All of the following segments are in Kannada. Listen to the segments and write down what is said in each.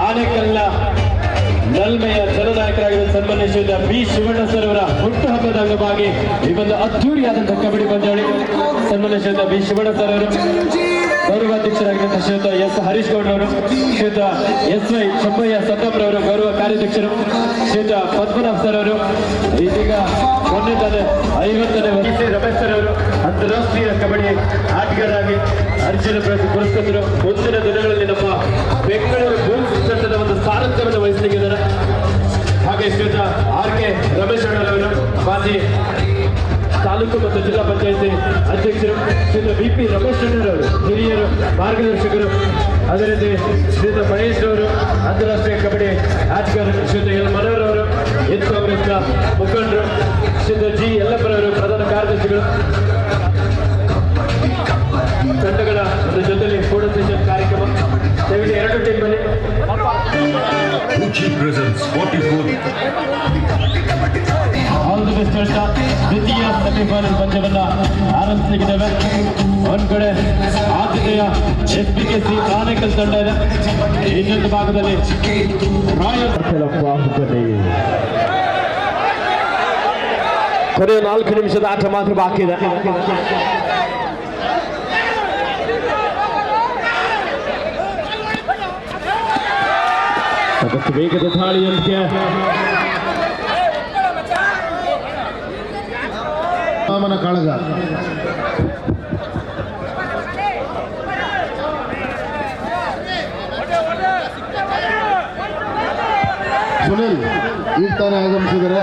ಆನೆಕಲ್ಲ ನಲ್ಮೆಯ ಜನನಾಯಕರಾಗಿರುವ ಸನ್ಮಾನ್ಯ ಶ್ರೀಯುತ ಬಿ ಶಿವಣ್ಣ ಸರ್ ಅವರ ಹುಟ್ಟುಹಬ್ಬದ ಅಂಗವಾಗಿ ಈ ಒಂದು ಅದ್ದೂರಿಯಾದಂತಹ ಕಬಡ್ಡಿ ಪಂದ್ಯಾವಳಿ ಸನ್ಮಾನ್ಯ ಶ್ರೀಯುತ ಬಿ ಶಿವಣ್ಣ ಸರ್ ಅವರು, ಗೌರವಾಧ್ಯಕ್ಷರಾಗಿರುವಂತಹ ಶ್ರೀಯುತ ಎಸ್ ಹರೀಶ್ ಗೌಡ್ರವರು, ಶ್ರೀಯುತ ಎಸ್ ವೈ ಶಂಭಯ್ಯ ಸತ್ತಮ್ರವರು ಗೌರವ ಕಾರ್ಯಾಧ್ಯಕ್ಷರು, ಶ್ರೀಯುತ ಪದ್ಮನಾಭ್ ಸರ್ ಅವರು, ಇದೀಗ ಮೊನ್ನೆ ತಾನೆ 50ನೇ ವರ್ಷ ರಮೇಶ್ ಸರ್ ಅವರು ಅಂತಾರಾಷ್ಟ್ರೀಯ ಕಬಡ್ಡಿ ಆಟಗಾರರಾಗಿ ಅರ್ಜುನ ಪ್ರಶಸ್ತಿ ಪುರಸ್ಕೃತರು. ಮುಂದಿನ ದಿನಗಳಲ್ಲಿ ನಮ್ಮ ಬೆಂಗಳೂರು ಬುಲ್ಸ್ ತಂಡದ ಒಂದು ಸಾರಥ್ಯವನ್ನು ವಹಿಸಲಿಕ್ಕಿದ್ದಾರೆ. ಹಾಗೆ ಶ್ರೀಯುತ ಆರ್ ಕೆ ರಮೇಶ್ ಅಣ್ಣರವರು ಮಾಜಿ ತಾಲೂಕು ಮತ್ತು ಜಿಲ್ಲಾ ಪಂಚಾಯತಿ ಅಧ್ಯಕ್ಷರು, ಶ್ರೀಯುತ ಬಿ ಪಿ ರಮೇಶ್ ಅಣ್ಣರವರು ಹಿರಿಯರು ಮಾರ್ಗದರ್ಶಕರು, ಅದೇ ರೀತಿ ಶ್ರೀಯುತ ಮಹೇಶ್ ಅವರು ಅಂತಾರಾಷ್ಟ್ರೀಯ ಕಬಡ್ಡಿ ಆಟಗಾರರು, ಶ್ರೀಯುತ ಎಲ್ ಮನೋಹರ್ ಅವರು ಎನ್ ಕಾಂಗ್ರೆಸ್ನ ಮುಖಂಡರು, ಶ್ರೀಯುತ ಜಿ ಯಲ್ಲಪ್ಪರವರು ಪ್ರಧಾನ ಕಾರ್ಯದರ್ಶಿಗಳು. ತಂಡಗಳ ಜೊತೆಲಿ ಫೋಟೋ ಸೆಷನ್ ಕಾರ್ಯಕ್ರಮ ದಯವಿಟ್ಟು 2 ಟೀಮಲ್ಲಿ ಆಲ್ ದಿ ಬೆಸ್ಟ್ ಹೇಳ್ತಾ ದ್ವಿತೀಯ ಸೆಮಿಫೈನಲ್ ಪಂದ್ಯವನ್ನ ಆರಂಭಿಸಲಿದ್ದೇವೆ. ಒಂದ್ ಕಡೆ ಆದ್ಯತೆಯ SBKC ಆನೇಕಲ್ ತಂಡ ಇದೆ, ಇನ್ನೊಂದು ಭಾಗದಲ್ಲಿ ರಾಯಲ್ ಕೊನೆಯ 4 ನಿಮಿಷದ ಆಟ ಮಾತ್ರ ಬಾಕಿ ಇದೆ. ಸಾಕಷ್ಟು ವೇಗದ ದಾಳಿಯೊಂದಿಗೆ ರಾಮನ ಕಾಳಗ ಸುನಿಲ್ ಈಗ ತಾನೇ ಆಗಮಿಸಿದರೆ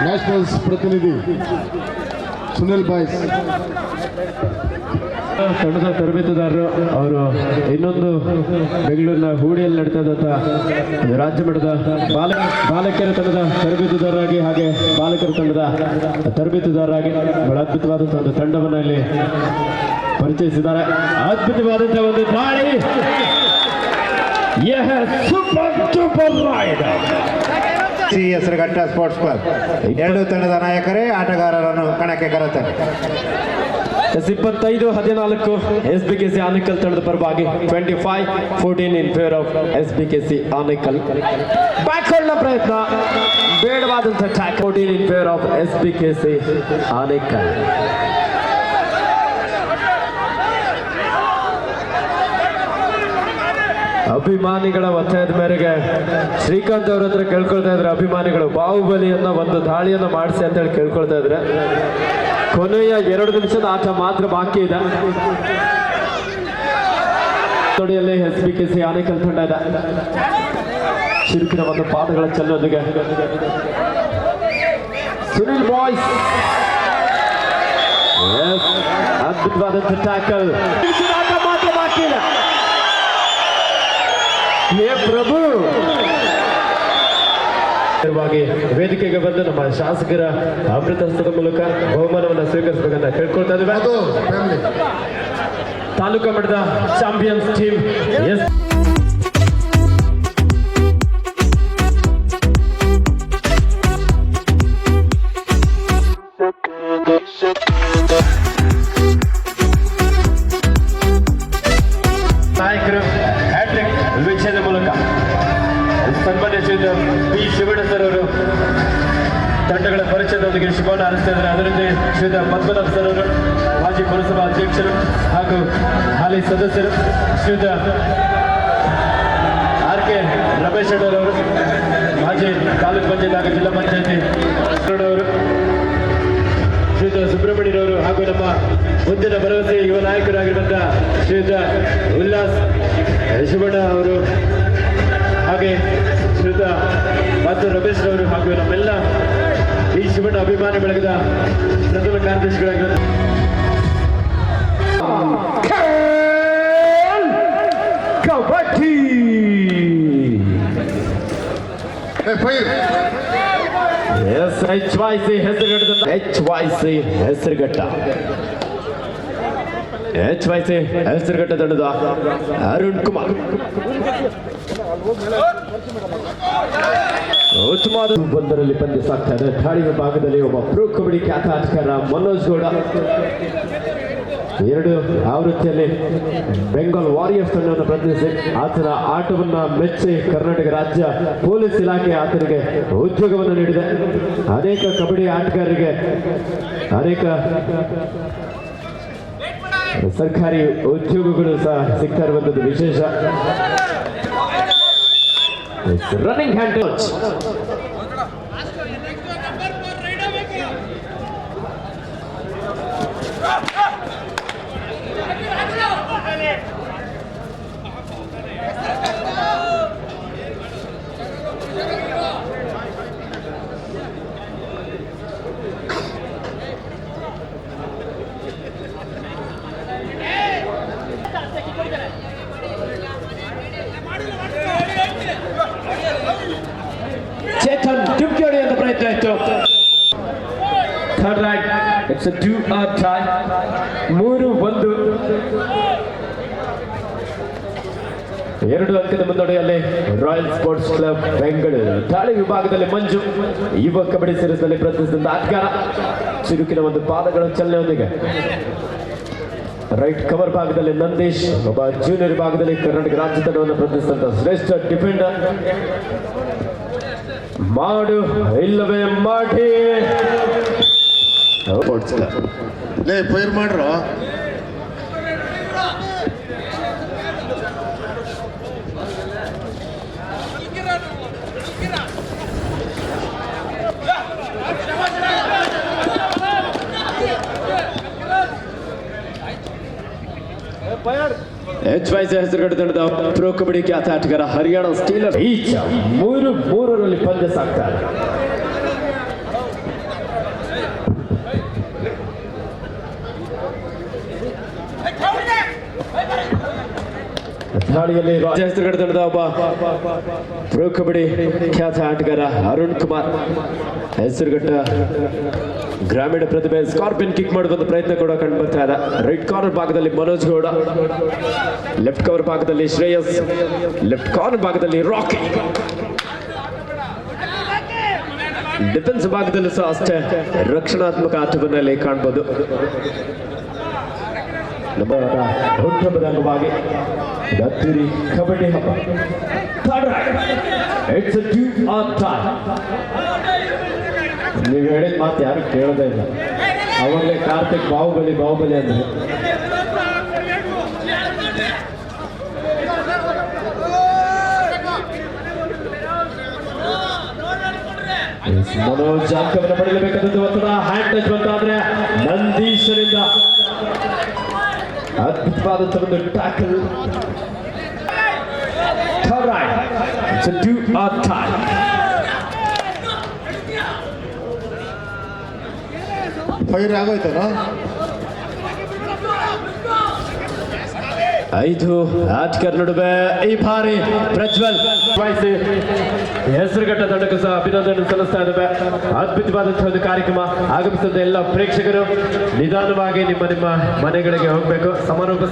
ನ್ಯಾಷನಲ್ಸ್ ಪ್ರತಿನಿಧಿ ಸುನಿಲ್ ಬಾಯ್ಸ್ ತಂಡದ ತರಬೇತುದಾರರು ಅವರು. ಇನ್ನೊಂದು ಬೆಂಗಳೂರಿನ ಹೂಡಿಯಲ್ಲಿ ನಡೀತಾ ಇದ್ದಂಥ ರಾಜ್ಯ ಮಟ್ಟದ ಬಾಲಕಿಯರ ತಂಡದ ತರಬೇತುದಾರರಾಗಿ ಹಾಗೆ ಬಾಲಕರ ತಂಡದ ತರಬೇತುದಾರರಾಗಿ ಬಹಳ ಅದ್ಭುತವಾದಂತಹ ಒಂದು ತಂಡವನ್ನು ಇಲ್ಲಿ ಪರಿಚಯಿಸಿದ್ದಾರೆ. ಅದ್ಭುತವಾದಂತಹ ಒಂದು ದಾಳಿ, ಹೆಸರುಘಟ್ಟ ಸ್ಪೋರ್ಟ್ಸ್ ಕ್ಲಬ್ 2 ತಂಡದ ನಾಯಕರೇ ಆಟಗಾರರನ್ನು ಕಣಕ್ಕೆ ಕರೆಯುತ್ತಾರೆ. 25-14 SBKC ಆನೇಕಲ್ ತಂಡದ ಪರವಾಗಿ 25-14 in favour of SBKC Anekal. ಬ್ಯಾಕ್ವರ್ಡ್ನ ಪ್ರಯತ್ನ, ಬೇಡವಾದಂಥ tackle. 14 in favour of SBKC Anekal. ಅಭಿಮಾನಿಗಳ ಒತ್ತಾಯದ ಮೇರೆಗೆ ಶ್ರೀಕಾಂತ್ ಅವ್ರ ಹತ್ರ ಕೇಳ್ಕೊಳ್ತಾ ಇದ್ರೆ ಅಭಿಮಾನಿಗಳು ಬಾಹುಬಲಿಯನ್ನ ಒಂದು ದಾಳಿಯನ್ನು ಮಾಡಿಸಿ ಅಂತ ಹೇಳಿ ಕೇಳ್ಕೊಳ್ತಾ ಇದ್ರೆ. ಕೊನೆಯ 2 ನಿಮಿಷದ ಆಟ ಮಾತ್ರ ಬಾಕಿ ಇದೆ. ತೊಡೆಯಲ್ಲಿ SBKC ಆನೇಕಲ್ ತಂಡ ಇದೆ. ಚಿರುಕಿನ ಒಂದು ಪಾದಗಳ ಚೆಲ್ಲೋದಿಗೆ ಸುನಿಲ್ ಬಾಯ್ಸ್ ಅದ್ಭುತವಾದಂಥ ಟ್ಯಾಕಲ್. ಆಟ ಮಾತ್ರ ಬಾಕಿ ಇದೆ. ಪ್ರಭು ವೇದಿಕೆಗೆ ಬಂದು ನಮ್ಮ ಶಾಸಕರ ಅಮೃತಹಸ್ತದ ಮೂಲಕ ಬಹುಮಾನವನ್ನು ಸ್ವೀಕರಿಸಬೇಕಂತ ಕೇಳ್ಕೊಳ್ತಾ ಇದ್ದೇವೆ. ತಾಲೂಕು ಮಟ್ಟದ ಚಾಂಪಿಯನ್ಸ್ ಟೀಮ್ ನಾಯಕರು ಹ್ಯಾಟ್ರಿಕ್ ವಿಜಯದ ಮೂಲಕ ಸನ್ಮಾನ್ಯ ಶ್ರೀಯುತ ಬಿ ಶಿವಣ್ಣ ಸರ್ ಅವರು ತಂಡಗಳ ಪರಿಚಯದೊಂದಿಗೆ ಶುಭವನ್ನು ಹಾರೈಸ್ತಾ ಇದ್ದಾರೆ. ಅದರಂತೆ ಶ್ರೀಯುತ ಪದ್ಮನಾಭ್ ಸರ್ ಅವರು ಮಾಜಿ ಪುರಸಭಾ ಅಧ್ಯಕ್ಷರು ಹಾಗೂ ಹಾಲಿ ಸದಸ್ಯರು, ಶ್ರೀಯುತ ಆರ್ ಕೆ ರಮೇಶ್ ಅಣ್ಣರವರು ಮಾಜಿ ತಾಲೂಕ್ ಪಂಚಾಯತ್ ಹಾಗೂ ಜಿಲ್ಲಾ ಪಂಚಾಯತಿ ಅವರು, ಶ್ರೀಯುತ ಸುಬ್ರಹ್ಮಣ್ಯರವರು ಹಾಗೂ ನಮ್ಮ ಮುಂದಿನ ಭರವಸೆ ಯುವ ನಾಯಕರಾಗಿರುವಂತಹ ಶ್ರೀಯುತ ಉಲ್ಲಾಸ್ ಶಿವಣ್ಣ ಅವರು, ಹಾಗೆ ಶ್ರೀಯುತ ಮತ್ತು ರಮೇಶ್ ಅವರು ಹಾಗೂ ನಮ್ಮೆಲ್ಲ ಈ ಶಿವಣ್ಣ ಅಭಿಮಾನಿ ಬಳಗದ ಪ್ರಥಮ ಕಾರ್ಯದರ್ಶಿಗಳಾಗಿರುವ ಕಬಡ್ಡಿ HYC ಹೆಸರುಘಟ್ಟ ಹೆಸರುಘಟ್ಟ ತಂಡದ ಅರುಣ್ ಕುಮಾರ್ ಉತ್ತಮವಾದ ಬಂದರಲ್ಲಿ ಪಂದ್ಯ ಸಾಗ್ತಾ ಇದೆ. ದಾಳಿಯ ಭಾಗದಲ್ಲಿ ಒಬ್ಬ ಪ್ರೋ ಕಬಡ್ಡಿ ಖ್ಯಾತ ಆಟಗಾರ ಮನೋಜ್ ಗೌಡ ಎರಡು ಆವೃತ್ತಿಯಲ್ಲಿ ಬೆಂಗಾಲ್ ವಾರಿಯರ್ಸ್ ತಂಡವನ್ನು ಪ್ರತಿನಿಧಿಸಿ ಆತನ ಆಟವನ್ನ ಮೆಚ್ಚಿ ಕರ್ನಾಟಕ ರಾಜ್ಯ ಪೊಲೀಸ್ ಇಲಾಖೆ ಆತನಿಗೆ ಉದ್ಯೋಗವನ್ನು ನೀಡಿದೆ. ಅನೇಕ ಕಬಡ್ಡಿ ಆಟಗಾರರಿಗೆ ಅನೇಕ ಸರ್ಕಾರಿ ಉದ್ಯೋಗಗಳು ಸಹ ಸಿಗ್ತಾ ಇರುವಂತದ್ದು ವಿಶೇಷ. Running hand touch. ಚೇತನ್ ಡುಮ್ಕಿ ಹೊಡೆಯುವಂತ ಪ್ರಯತ್ನ ಇತ್ತು. Third raid, it's a do or die. 3-1. 2 ಅಂಕದ ಮುನ್ನಡೆಯಲ್ಲಿ ರಾಯಲ್ ಸ್ಪೋರ್ಟ್ಸ್ ಕ್ಲಬ್ ಬೆಂಗಳೂರು. ದಾಳಿ ವಿಭಾಗದಲ್ಲಿ ಮಂಜು, ಯುವ ಕಬಡ್ಡಿ ಸೀರೀಸ್ನಲ್ಲಿ ಪ್ರತಿನಿಧಿಸಿದ ಆಟಗಾರ. ಚಿರುಕಿನ ಒಂದು ಪಾದಗಳ ಚಲನೆಯೊಂದಿಗೆ ರೈಟ್ ಕವರ್ ಭಾಗದಲ್ಲಿ ನಂದೀಶ್, ಒಬ್ಬ ಜೂನಿಯರ್ ಭಾಗದಲ್ಲಿ ಕರ್ನಾಟಕ ರಾಜ್ಯ ತಂಡವನ್ನು ಪ್ರತಿನಿಧಿಸಿದಂತ ಶ್ರೇಷ್ಠ ಡಿಫೆಂಡರ್. ಮಾಡು ಇಲ್ಲವೇ ಮಾಡಿ ಫೈರ್ ಮಾಡ್ರ. HYZ ಹೆಸರುಗಡೆ ತಂಡದ ಪ್ರೋ ಕಬಡ್ಡಿ ಖ್ಯಾತ ಆಟಗಾರ ಹರಿಯಾಣ ಸ್ಟೀಲರ್ ಈಚ 3-3 ಪಂದ್ಯ ಸಾಕ್ತಾರೆ. ದಾಳಿಯಲ್ಲಿ ಹೆಸರುಗಡೆ ತಂಡದ ಒಬ್ಬ ಪ್ರೋ ಕಬಡ್ಡಿ ಖ್ಯಾತ ಆಟಗಾರ ಅರುಣ್ ಕುಮಾರ್. ಹೆಸರುಗಟ್ಟ ಗ್ರಾಮೀಣ ಪ್ರತಿಭೆ ಸ್ಕಾರ್ಪಿಯನ್ ಕಿಕ್ ಮಾಡುವಂತ ಪ್ರಯತ್ನ ಕೂಡ ಕಂಡು ಬರ್ತಾ ಇದೆ. ರೈಟ್ ಕಾರ್ನರ್ ಭಾಗದಲ್ಲಿ ಮನೋಜ್ ಗೌಡ, ಲೆಫ್ಟ್ ಕವರ್ ಭಾಗದಲ್ಲಿ ಶ್ರೇಯಸ್, ಲೆಫ್ಟ್ ಕಾರ್ನರ್ ಭಾಗದಲ್ಲಿ ರಾಕಿ. ಡಿಫೆನ್ಸ್ ಭಾಗದಲ್ಲೂ ಸಹ ಅಷ್ಟೇ ರಕ್ಷಣಾತ್ಮಕ ಆಟವನ್ನಲ್ಲಿ ಕಾಣಬಹುದು. ನಮ್ಮ ಹುಟ್ಟುಹಬ್ಬದ ಅಂಗವಾಗಿ ಅದ್ದೂರಿ ಕಬಡ್ಡಿ ಹಬ್ಬ. It's a do or tie. ನೀವು ಹೇಳಿದ ಮಾತು ಯಾರು ಕೇಳೋದೇ ಇಲ್ಲ. ಅವಾಗಲೇ ಕಾರ್ತಿಕ್ ಬಾಹುಬಲಿ ಬಾಹುಬಲಿ ಅಂದ್ರೆ ಮನೋಜ್ ಅಂಕವನ್ನು ಪಡೆಯಲೇಬೇಕಾದದ್ದು. ಒತ್ತಡ ಹ್ಯಾಂಡ್ ಟಚ್ ಬಂತಾದ್ರೆ ನಂದೀಶರಿಂದ ಅದ್ಭುತವಾದಂತ ಒಂದು tackle. It's a do or die. Fire ಆಗೋಯ್ತಲ್ಲ. 5 ಆಟಗಾರ ನಡುವೆ ಈ ಬಾರಿ ಪ್ರಜ್ವಲ್ ಹೆಸರುಘಟ್ಟ ತಂಡಕ್ಕೂ ಸಹ ಅಭಿನಂದನೆ ಸಲ್ಲಿಸ್ತಾ ಇದ್ದೇವೆ. ಅದ್ಭುತವಾದಂತಹ ಒಂದು ಕಾರ್ಯಕ್ರಮ. ಆಗಮಿಸಿದ ಎಲ್ಲ ಪ್ರೇಕ್ಷಕರು ನಿಧಾನವಾಗಿ ನಿಮ್ಮ ಮನೆಗಳಿಗೆ ಹೋಗ್ಬೇಕು.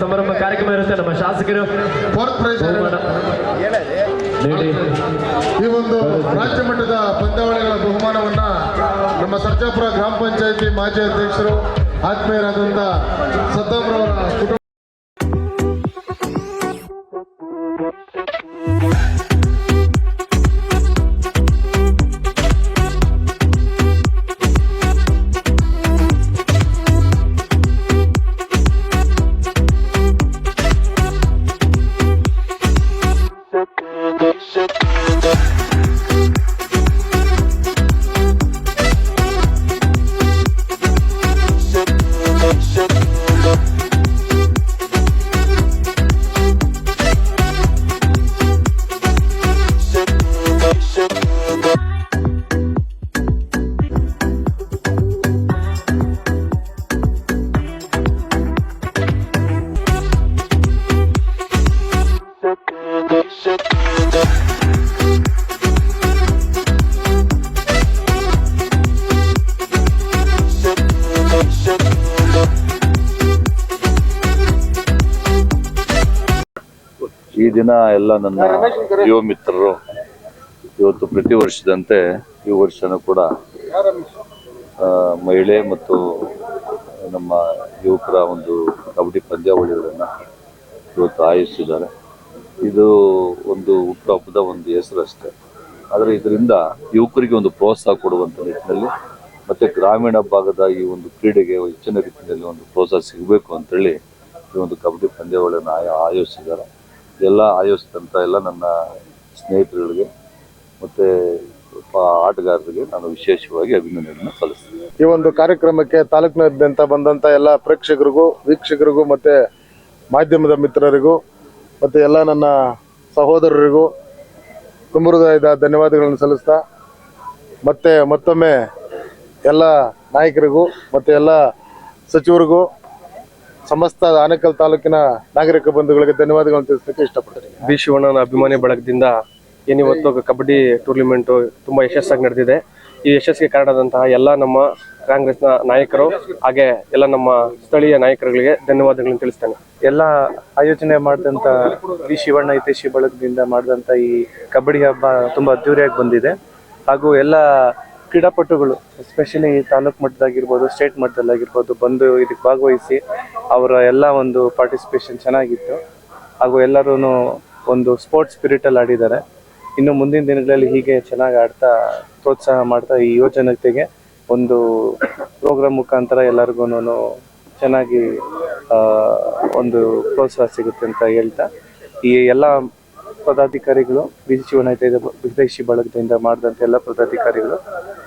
ಸಮಾರಂಭ ಕಾರ್ಯಕ್ರಮ ಇರುತ್ತೆ. ನಮ್ಮ ಶಾಸಕರು ನೀಡಿ ಈ ಒಂದು ರಾಜ್ಯ ಮಟ್ಟದ ಪಂದ್ಯಾವಳಿಗಳ ಬಹುಮಾನವನ್ನ ನಮ್ಮ ಸರ್ಜಾಪುರ ಗ್ರಾಮ ಪಂಚಾಯತಿ ಮಾಜಿ ಅಧ್ಯಕ್ಷರು ಆತ್ಮೀಯರಾದಂಥ ಸದ್ದಾಮ್ರವರ ಕುಟುಂಬ ಈ ದಿನ ಎಲ್ಲ ನನ್ನ ಯುವ ಮಿತ್ರರು ಇವತ್ತು ಪ್ರತಿ ವರ್ಷದಂತೆ ಈ ವರ್ಷನೂ ಕೂಡ ಮಹಿಳೆ ಮತ್ತು ನಮ್ಮ ಯುವಕರ ಒಂದು ಕಬಡ್ಡಿ ಪಂದ್ಯಾವಳಿಗಳನ್ನು ಇವತ್ತು ಆಯೋಜಿಸಿದ್ದಾರೆ. ಇದು ಒಂದು ಹುಟ್ಟುಹಬ್ಬದ ಒಂದು ಹೆಸರು ಅಷ್ಟೇ. ಆದರೆ ಇದರಿಂದ ಯುವಕರಿಗೆ ಒಂದು ಪ್ರೋತ್ಸಾಹ ಕೊಡುವಂಥ ನಿಟ್ಟಿನಲ್ಲಿ ಮತ್ತು ಗ್ರಾಮೀಣ ಭಾಗದ ಈ ಒಂದು ಕ್ರೀಡೆಗೆ ಹೆಚ್ಚಿನ ರೀತಿಯಲ್ಲಿ ಒಂದು ಪ್ರೋತ್ಸಾಹ ಸಿಗಬೇಕು ಅಂತೇಳಿ ಈ ಒಂದು ಕಬಡ್ಡಿ ಪಂದ್ಯಾವಳಿಯನ್ನು ಆಯೋಜಿಸಿದ್ದಾರೆ. ಎಲ್ಲ ಆಯೋಜಿಸಿದಂಥ ಎಲ್ಲ ನನ್ನ ಸ್ನೇಹಿತರುಗಳಿಗೆ ಮತ್ತು ಆಟಗಾರರಿಗೆ ನಾನು ವಿಶೇಷವಾಗಿ ಅಭಿನಂದನೆಯನ್ನು ಸಲ್ಲಿಸ್ತೀನಿ. ಈ ಒಂದು ಕಾರ್ಯಕ್ರಮಕ್ಕೆ ತಾಲೂಕಿನಾದ್ಯಂತ ಬಂದಂಥ ಎಲ್ಲ ಪ್ರೇಕ್ಷಕರಿಗೂ, ವೀಕ್ಷಕರಿಗೂ ಮತ್ತು ಮಾಧ್ಯಮದ ಮಿತ್ರರಿಗೂ ಮತ್ತು ಎಲ್ಲ ನನ್ನ ಸಹೋದರರಿಗೂ ತುಂಬ ಹೃದಯದ ಧನ್ಯವಾದಗಳನ್ನು ಸಲ್ಲಿಸ್ತಾ, ಮತ್ತೆ ಮತ್ತೊಮ್ಮೆ ಎಲ್ಲ ನಾಯಕರಿಗೂ ಮತ್ತು ಎಲ್ಲ ಸಚಿವರಿಗೂ, ಸಮಸ್ತ ಆನೇಕಲ್ ತಾಲೂಕಿನ ನಾಗರಿಕ ಬಂಧುಗಳಿಗೆ ಧನ್ಯವಾದಗಳನ್ನು ತಿಳಿಸಲಿಕ್ಕೆ ಇಷ್ಟಪಡ್ತೀನಿ. ಬಿ ಶಿವಣ್ಣನ ಅಭಿಮಾನಿ ಬಳಗದಿಂದ ಏನಿವತ್ತು ಕಬಡ್ಡಿ ಟೂರ್ನಿಮೆಂಟು ತುಂಬ ಯಶಸ್ಸಾಗಿ ನಡೆದಿದೆ. ಈ ಯಶಸ್ಸಿಗೆ ಕಾರಣದಂತಹ ಎಲ್ಲ ನಮ್ಮ ಕಾಂಗ್ರೆಸ್ನ ನಾಯಕರು ಹಾಗೆ ಎಲ್ಲ ನಮ್ಮ ಸ್ಥಳೀಯ ನಾಯಕರುಗಳಿಗೆ ಧನ್ಯವಾದಗಳನ್ನು ತಿಳಿಸ್ತೇನೆ. ಎಲ್ಲ ಆಯೋಜನೆ ಮಾಡಿದಂಥ ವಿ ಶಿವಣ್ಣ ಹಿತೈಷಿ ಬಳಗದಿಂದ ಮಾಡಿದಂಥ ಈ ಕಬಡ್ಡಿ ಹಬ್ಬ ತುಂಬ ಅದ್ದೂರಿಯಾಗಿ ಬಂದಿದೆ. ಹಾಗೂ ಎಲ್ಲ ಕ್ರೀಡಾಪಟುಗಳು ಎಸ್ಪೆಷಲಿ ತಾಲೂಕು ಮಟ್ಟದಾಗಿರ್ಬೋದು, ಸ್ಟೇಟ್ ಮಟ್ಟದಲ್ಲಾಗಿರ್ಬೋದು ಬಂದು ಇದಕ್ಕೆ ಭಾಗವಹಿಸಿ ಅವರ ಎಲ್ಲ ಒಂದು ಪಾರ್ಟಿಸಿಪೇಷನ್ ಚೆನ್ನಾಗಿತ್ತು. ಹಾಗೂ ಎಲ್ಲರೂ ಒಂದು ಸ್ಪೋರ್ಟ್ಸ್ ಸ್ಪಿರಿಟಲ್ಲಿ ಆಡಿದ್ದಾರೆ. ಇನ್ನು ಮುಂದಿನ ದಿನಗಳಲ್ಲಿ ಹೀಗೆ ಚೆನ್ನಾಗಿ ಆಡ್ತಾ ಪ್ರೋತ್ಸಾಹ ಮಾಡ್ತಾ ಈ ಯುವ ಜನತೆಗೆ ಒಂದು ಪ್ರೋಗ್ರಾಮ್ ಮುಖಾಂತರ ಎಲ್ಲರಿಗೂ ಚೆನ್ನಾಗಿ ಒಂದು ಪ್ರೋತ್ಸಾಹ ಸಿಗುತ್ತೆ ಅಂತ ಹೇಳ್ತಾ, ಈ ಎಲ್ಲ ಪದಾಧಿಕಾರಿಗಳು ಬಿ ಶಿವಣ್ಣ ಹಿತೈಷಿ ಬಳಗದಿಂದ ಮಾಡಿದಂಥ ಎಲ್ಲ ಪದಾಧಿಕಾರಿಗಳು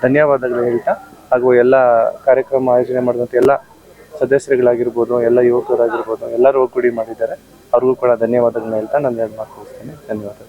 ಧನ್ಯವಾದಗಳು ಹೇಳ್ತಾ, ಹಾಗೂ ಎಲ್ಲ ಕಾರ್ಯಕ್ರಮ ಆಯೋಜನೆ ಮಾಡಿದಂಥ ಎಲ್ಲ ಸದಸ್ಯರುಗಳಾಗಿರ್ಬೋದು, ಎಲ್ಲ ಯುವಕರಾಗಿರ್ಬೋದು, ಎಲ್ಲರೂ ಒಗ್ಗೂಡಿ ಮಾಡಿದ್ದಾರೆ. ಅವ್ರಿಗೂ ಕೂಡ ಧನ್ಯವಾದಗಳನ್ನ ಹೇಳ್ತಾ ನಾನು ಎರಡು ಮಾತು ಮುಗಿಸ್ತೇನೆ. ಧನ್ಯವಾದಗಳು.